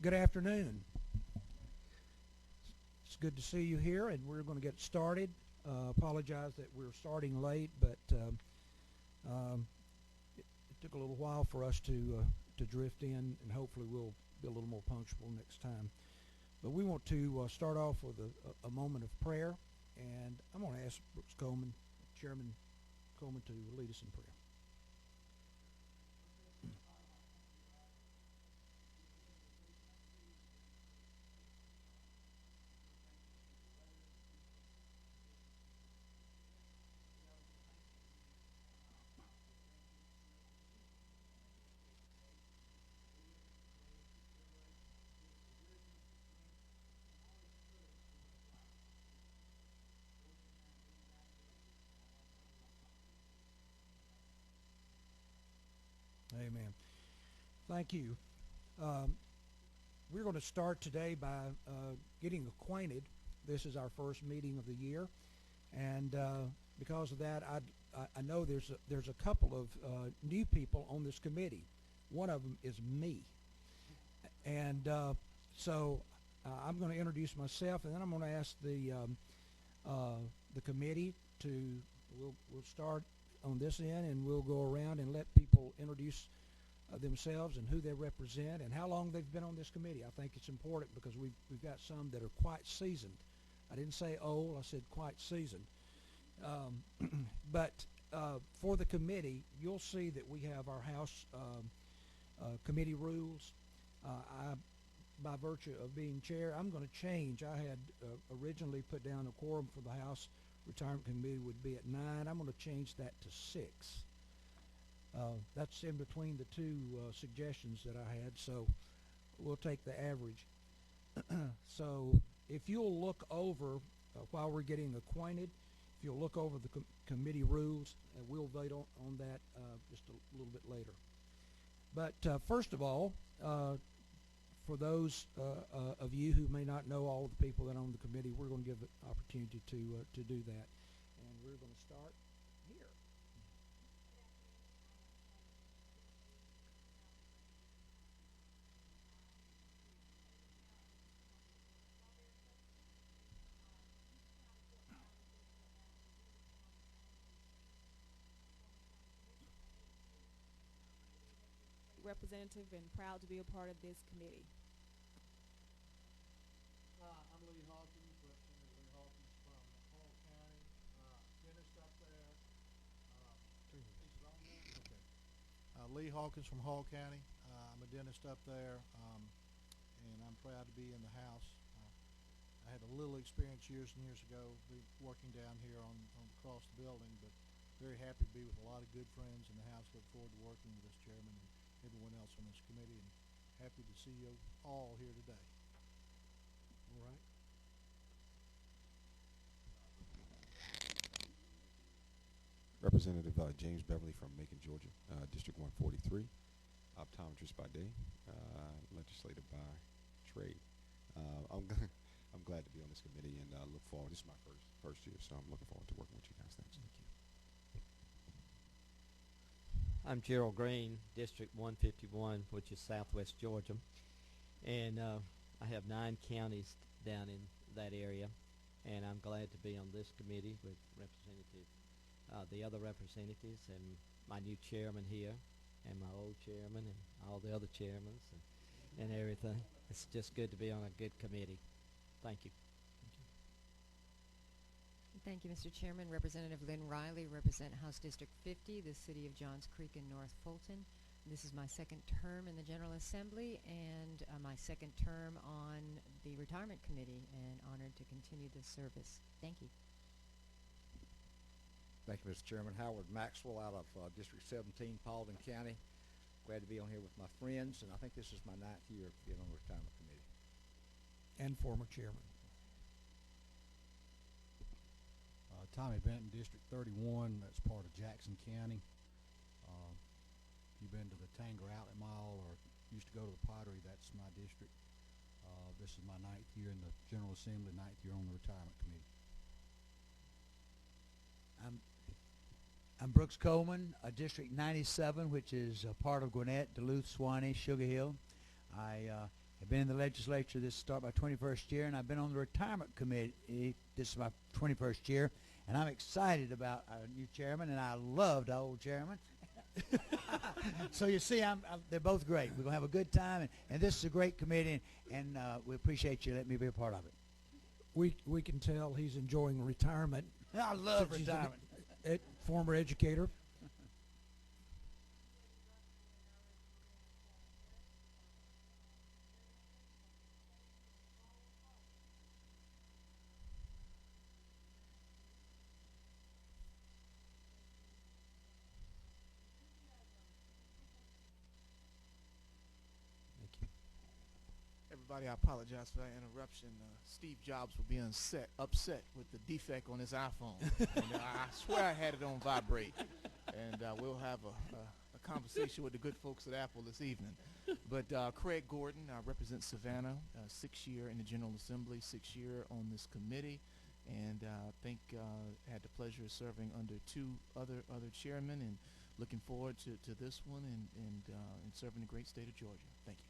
Good afternoon. It's good to see you here, and we're going to get started. Apologize that we're starting late, but it took a little while for us to drift in, and hopefully we'll be a little more punctual next time. But we want to start off with a moment of prayer, and I'm going to ask Brooks Coleman, Chairman Coleman, to lead us in prayer. Amen. Thank you. We're going to start today by getting acquainted. This is our first meeting of the year, and because of that, I know there's a couple of new people on this committee. One of them is me, and so I'm going to introduce myself, and then I'm going to ask the committee to. We'll start on this end, and we'll go around and let people introduce themselves and who they represent and how long they've been on this committee. I think it's important because we've got some that are quite seasoned. I didn't say old, I said quite seasoned. But for the committee, you'll see that we have our House committee rules. By virtue of being chair, I'm going to change. I had originally put down a quorum for the House Retirement Committee would be at 9. I'm going to change that to 6. That's in between the two suggestions that I had, so we'll take the average. So if you'll look over, while we're getting acquainted, if you'll look over the committee rules, and we'll vote on that just a little bit later. But first of all, for those of you who may not know all of the people that are on the committee, we're going to give an opportunity to do that. And we're going to start here. Representative and proud to be a part of this committee. I'm Lee Hawkins, Representative Lee Hawkins from Hall County. Dentist up there. Lee Hawkins from Hall County. I'm a dentist up there, and I'm proud to be in the House. I had a little experience years and years ago working down here on across the building, but very happy to be with a lot of good friends in the House. Look forward to working with this chairman and everyone else on this committee, and happy to see you all here today. All right. Representative James Beverly from Macon, Georgia, District 143, optometrist by day, legislator by trade. I'm glad to be on this committee and look forward. This is my first year, so I'm looking forward to working with you guys. Thanks. Thank you. I'm Gerald Green, District 151, which is Southwest Georgia, and I have 9 counties down in that area, and I'm glad to be on this committee with the other representatives and my new chairman here, and my old chairman, and all the other chairmen, and everything. It's just good to be on a good committee. Thank you. Thank you, Mr. Chairman. Representative Lynn Riley, represent House District 50, the city of Johns Creek in North Fulton. This is my second term in the General Assembly and my second term on the Retirement Committee, and honored to continue this service. Thank you. Thank you, Mr. Chairman. Howard Maxwell out of District 17, Paulding County. Glad to be on here with my friends, and I think this is my 9th year being on the Retirement Committee. And former chairman. Tommy Benton, District 31, that's part of Jackson County. If you've been to the Tanger Outlet Mall or used to go to the Pottery, that's my district. This is my 9th year in the General Assembly, 9th year on the Retirement Committee. I'm Brooks Coleman, District 97, which is a part of Gwinnett, Duluth, Suwanee, Sugar Hill. I I've been in the legislature this start my 21st year, and I've been on the retirement committee. This is my 21st year, and I'm excited about our new chairman, and I loved our old chairman. So you see, they're both great. We're going to have a good time, and this is a great committee, and we appreciate you letting me be a part of it. We can tell he's enjoying retirement. I love since he's retirement. a former educator. Everybody, I apologize for that interruption. Steve Jobs will be upset with the defect on his iPhone. And, I swear I had it on vibrate. And we'll have a conversation with the good folks at Apple this evening. But Craig Gordon, I represent Savannah, 6 year in the General Assembly, 6 year on this committee. And I think had the pleasure of serving under two other chairmen, and looking forward to this one and serving the great state of Georgia. Thank you.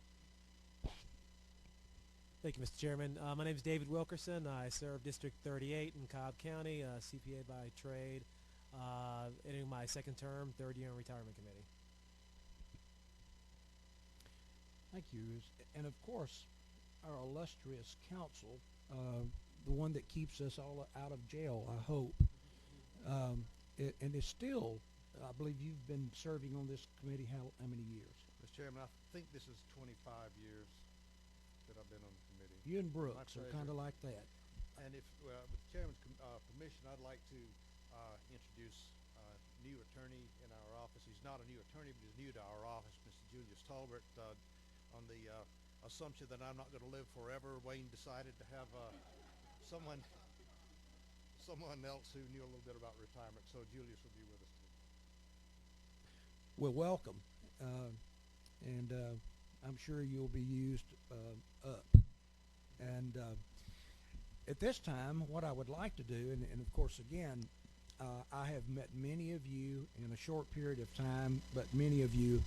Thank you, Mr. Chairman. My name is David Wilkerson. I serve District 38 in Cobb County, CPA by trade, entering my second term, third year in Retirement Committee. Thank you. And of course, our illustrious council, the one that keeps us all out of jail, I hope. And it's still, I believe you've been serving on this committee how many years? Mr. Chairman, I think this is 25 years that I've been on the committee. You and Brooks are kind of like that. And if, with the chairman's permission, I'd like to introduce a new attorney in our office. He's not a new attorney, but he's new to our office, Mr. Julius Tolbert. On the assumption that I'm not going to live forever, Wayne decided to have someone else who knew a little bit about retirement. So Julius will be with us today. Well, welcome. And I'm sure you'll be used up. And at this time, what I would like to do, and of course, again, I have met many of you in a short period of time, but many of you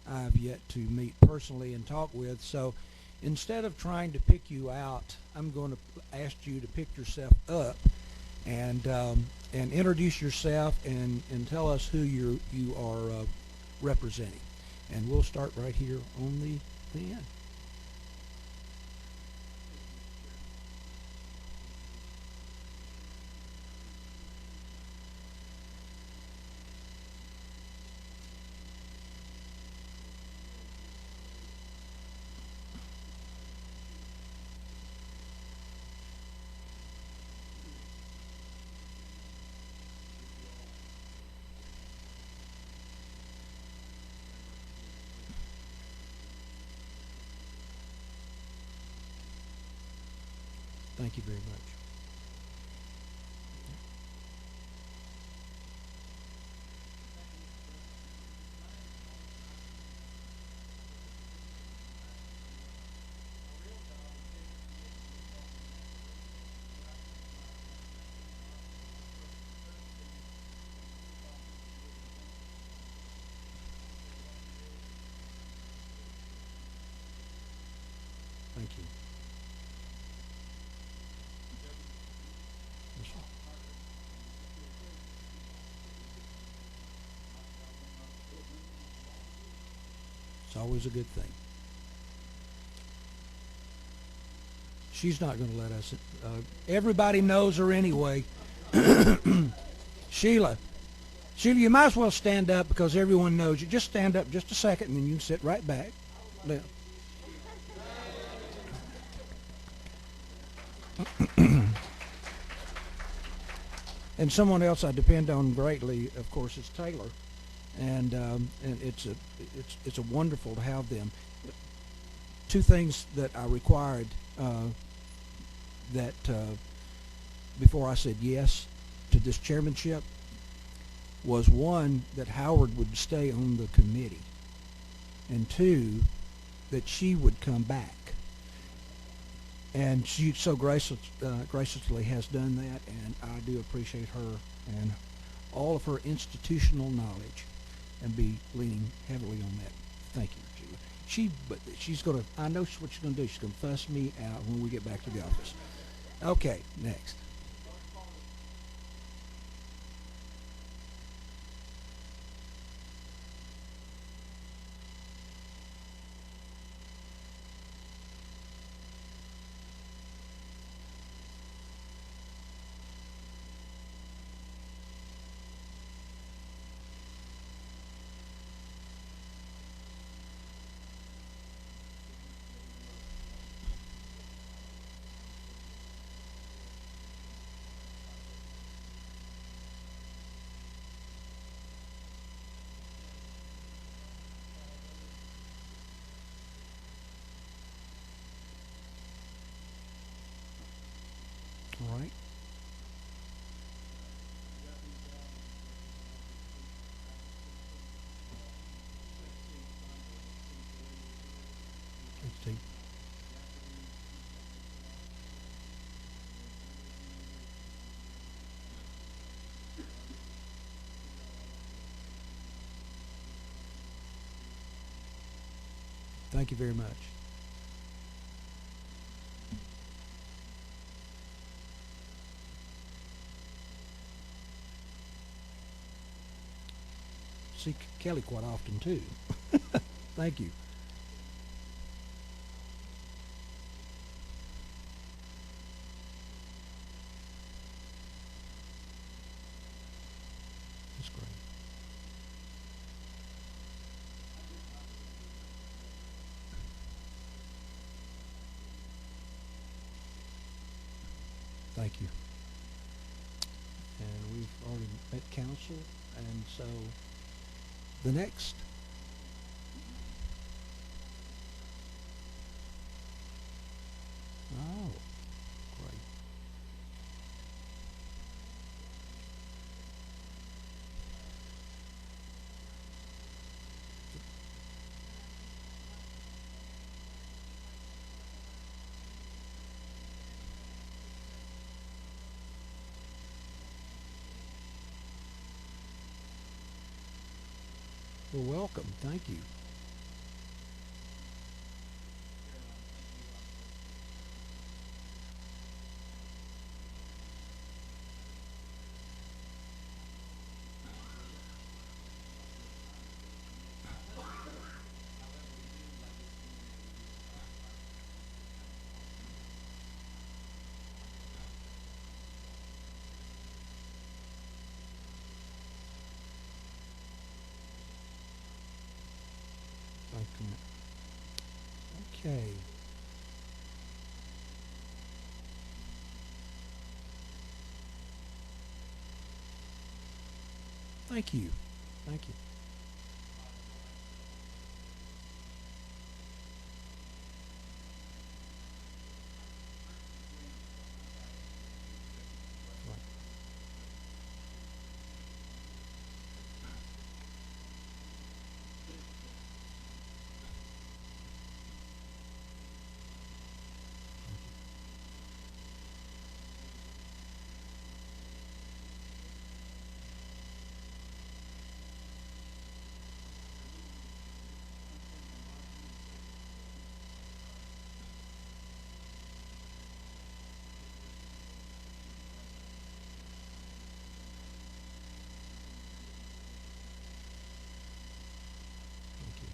I've yet to meet personally and talk with. So instead of trying to pick you out, I'm going to ask you to pick yourself up and introduce yourself and tell us who you are representing. And we'll start right here on the end. Thank you very much. Thank you. It's always a good thing. She's not going to let us. Everybody knows her anyway. Sheila, you might as well stand up because everyone knows you. Just stand up just a second and then you can sit right back. And someone else I depend on greatly, of course, is Taylor. And it's a wonderful to have them. Two things that I required before I said yes to this chairmanship was, one, that Howard would stay on the committee, and two, that she would come back. And she so graciously has done that, and I do appreciate her and all of her institutional knowledge, and be leaning heavily on that. Thank you, Sheila. But she's gonna. I know what she's gonna do. She's gonna fuss me out when we get back to the office. Okay, next. All right. Let's see. Thank you very much. See Kelly quite often too. Thank you. That's great. Thank you. And we've already met council, and so the next. Oh, great. Well, welcome. Thank you. Thank you. Okay. Thank you. Thank you. Right. Thank you.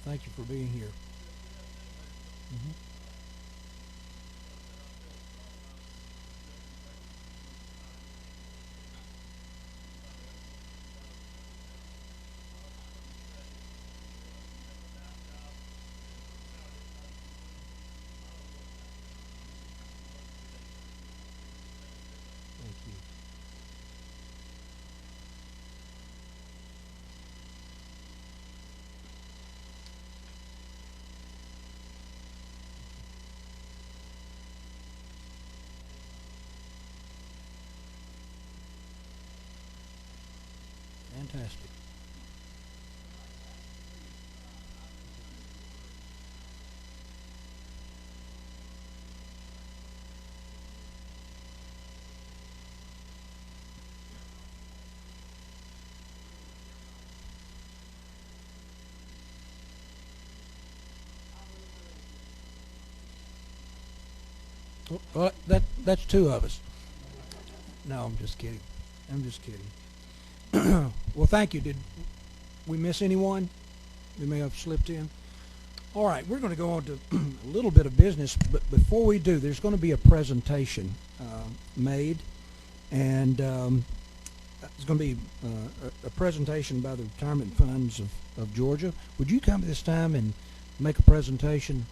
Thank you for being here. Mhm. Thank you. Fantastic. Well, that's two of us. No, I'm just kidding. I'm just kidding. Well, thank you. Did we miss anyone? We may have slipped in. All right, we're going to go on to a little bit of business, but before we do, there's going to be a presentation made, and it's going to be a presentation by the retirement funds of Georgia. Would you come this time and make a presentation?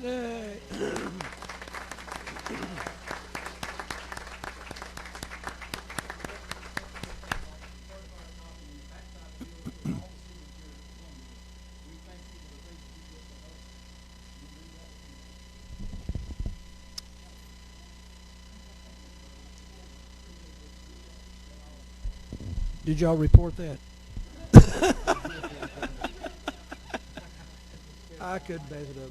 Yay. Did y'all report that? I could base it up.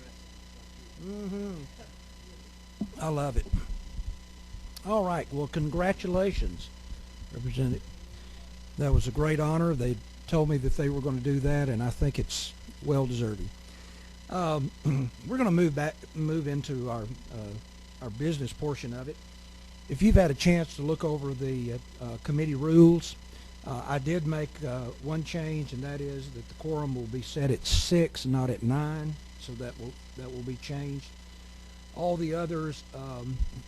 I love it. All right. Well, congratulations, Representative. That was a great honor. They told me that they were going to do that, and I think it's well deserving. We're going to move into our business portion of it. If you've had a chance to look over the committee rules, I did make one change, and that is that the quorum will be set at 6, not at 9. So that will be changed. All the others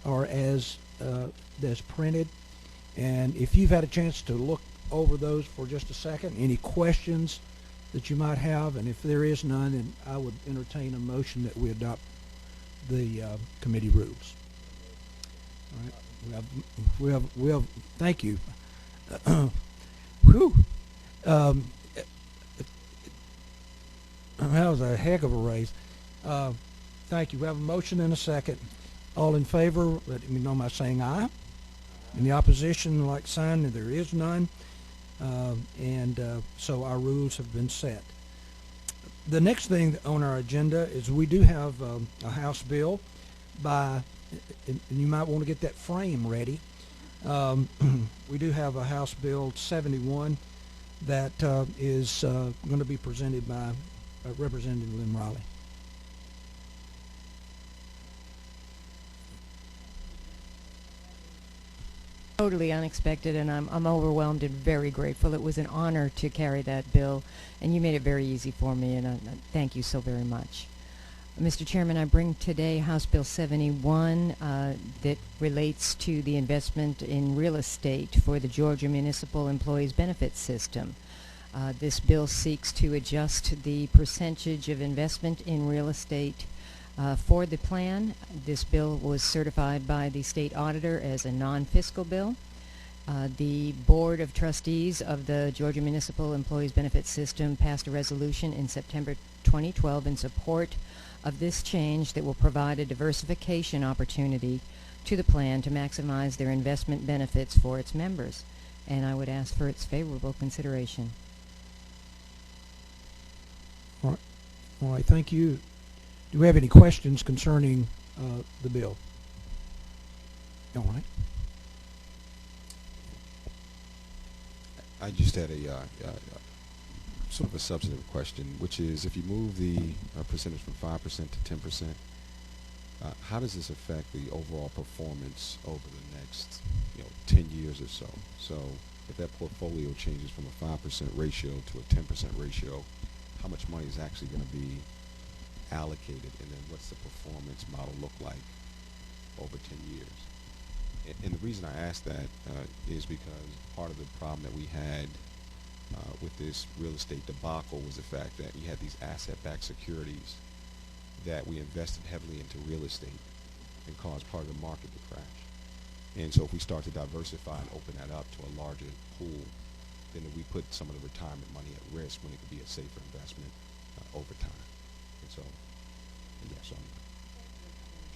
are as printed. And if you've had a chance to look over those for just a second, any questions that you might have, and if there is none, then I would entertain a motion that we adopt the committee rules. All right. We have. Thank you. Whew. That was a heck of a raise. Thank you. We have a motion and a second. All in favor, let me know by saying aye. Any opposition, like sign, there is none. So our rules have been set. The next thing on our agenda is we do have a House bill by, and you might want to get that frame ready. We do have a House Bill 71 that is going to be presented by Representative Lynn Riley. Totally unexpected, and I'm overwhelmed and very grateful. It was an honor to carry that bill, and you made it very easy for me, and I thank you so very much. Mr. Chairman, I bring today House Bill 71 that relates to the investment in real estate for the Georgia Municipal Employees Benefit System. This bill seeks to adjust the percentage of investment in real estate for the plan. This bill was certified by the state auditor as a non-fiscal bill, The Board of Trustees of the Georgia Municipal Employees Benefit System passed a resolution in September 2012 in support of this change that will provide a diversification opportunity to the plan to maximize their investment benefits for its members. And I would ask for its favorable consideration. All right, thank you. Do we have any questions concerning the bill? All right. I just had a sort of a substantive question, which is if you move the percentage from 5% to 10%, how does this affect the overall performance over the next 10 years or so? So if that portfolio changes from a 5% ratio to a 10% ratio, how much money is actually going to be allocated, and then what's the performance model look like over 10 years? And the reason I ask that is because part of the problem that we had with this real estate debacle was the fact that you had these asset-backed securities that we invested heavily into real estate and caused part of the market to crash. And so if we start to diversify and open that up to a larger pool, then we put some of the retirement money at risk when it could be a safer investment over time. And so, yeah, so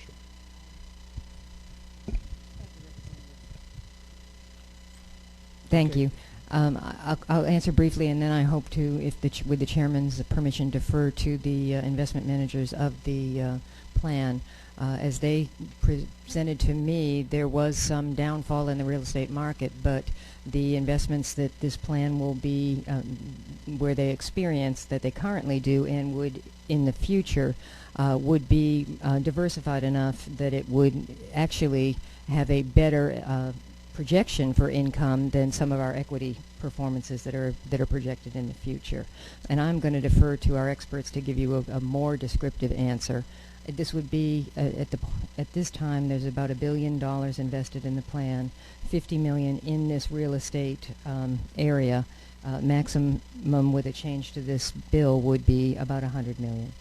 sure. Thank Okay. you. I'll answer briefly, and then I hope to, if with the chairman's permission, defer to the investment managers of the plan. As they presented to me, there was some downfall in the real estate market, but the investments that this plan will be, where they experience that they currently do and would in the future, would be diversified enough that it would actually have a better projection for income than some of our equity performances that are projected in the future. And I'm going to defer to our experts to give you a more descriptive answer. This would be at this time there's about $1 billion invested in the plan, 50 million in this real estate area. Maximum with a change to this bill would be about 100 million.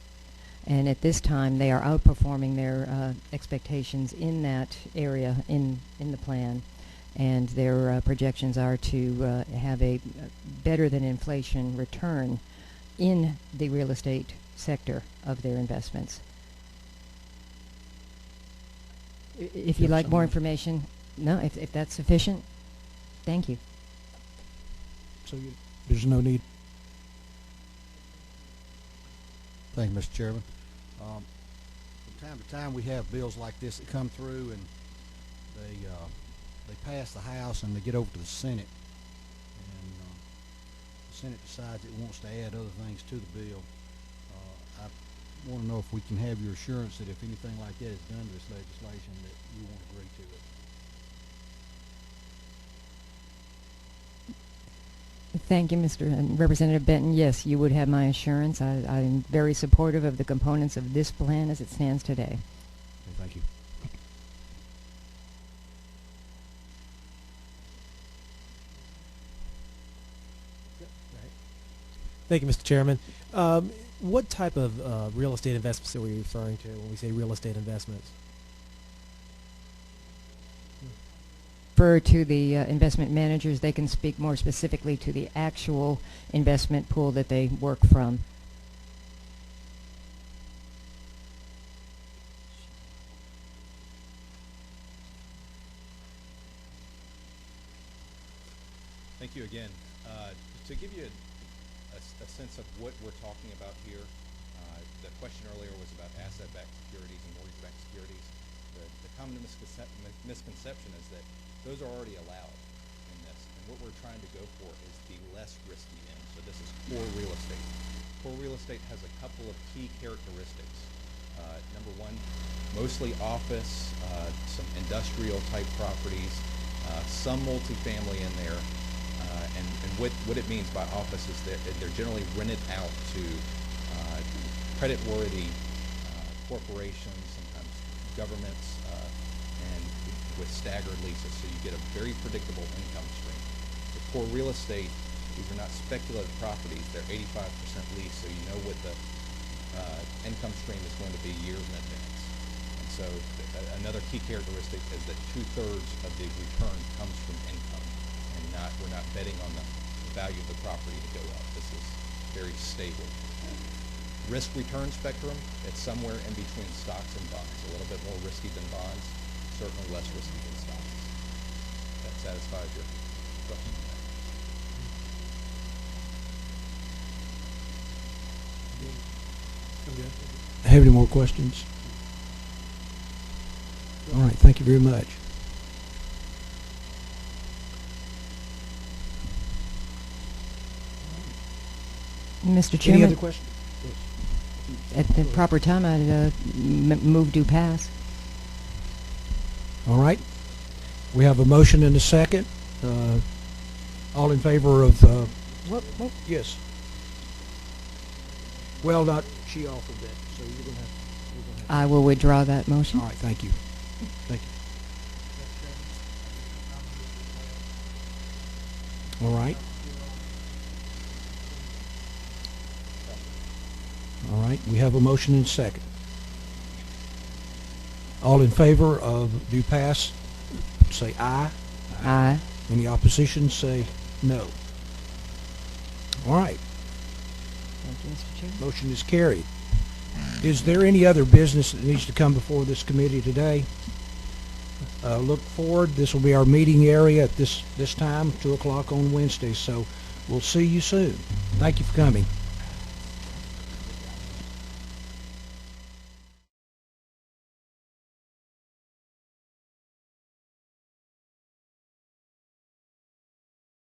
And at this time they are outperforming their expectations in that area in the plan. And their projections are to have a better than inflation return in the real estate sector of their investments. If you'd like more information, no, if that's sufficient, thank you. So there's no need. Thank you, Mr. Chairman. From time to time, we have bills like this that come through, and they pass the House and they get over to the Senate, and the Senate decides it wants to add other things to the bill. I want to know if we can have your assurance that if anything like that is done to this legislation, that you won't agree to it. Thank you, Mr. Representative Benton. Yes, you would have my assurance. I'm very supportive of the components of this plan as it stands today. Okay, thank you. Thank you, Mr. Chairman. What type of real estate investments are we referring to when we say real estate investments? Refer to the investment managers. They can speak more specifically to the actual investment pool that they work from. Thank you again. To give you a sense of what we're talking about here, the question earlier was about asset-backed securities and mortgage-backed securities. The common misconception is that those are already allowed in this, and what we're trying to go for is the less risky end. So this is core real estate. Core real estate has a couple of key characteristics. Number one, mostly office, some industrial type properties, some multifamily in there. And what it means by office is that they're generally rented out to credit-worthy corporations, sometimes governments, and with staggered leases. So you get a very predictable income stream. The core real estate, these are not speculative properties. They're 85% leased, so you know what the income stream is going to be years in advance. And so another key characteristic is that 2/3 of the return comes from income. we're not betting on the value of the property to go up. This is very stable. Risk return spectrum, it's somewhere in between stocks and bonds. A little bit more risky than bonds, certainly less risky than stocks. That satisfies your question. Have any more questions? All right, thank you very much. Mr. Any Chairman, other questions? at the proper time, I'd move to pass. All right. We have a motion and a second. All in favor of, yes. Well, not, she offered that, so you're going to have. I will withdraw that motion. All right, thank you. Thank you. All right. All right, we have a motion and a second. All in favor of do pass, say aye. Aye. Any opposition, say no. All right, Thank you, Mr. Chairman. motion is carried. Is there any other business that needs to come before this committee today? Look forward, this will be our meeting area at this time, 2 o'clock on Wednesday, so we'll see you soon. Thank you for coming.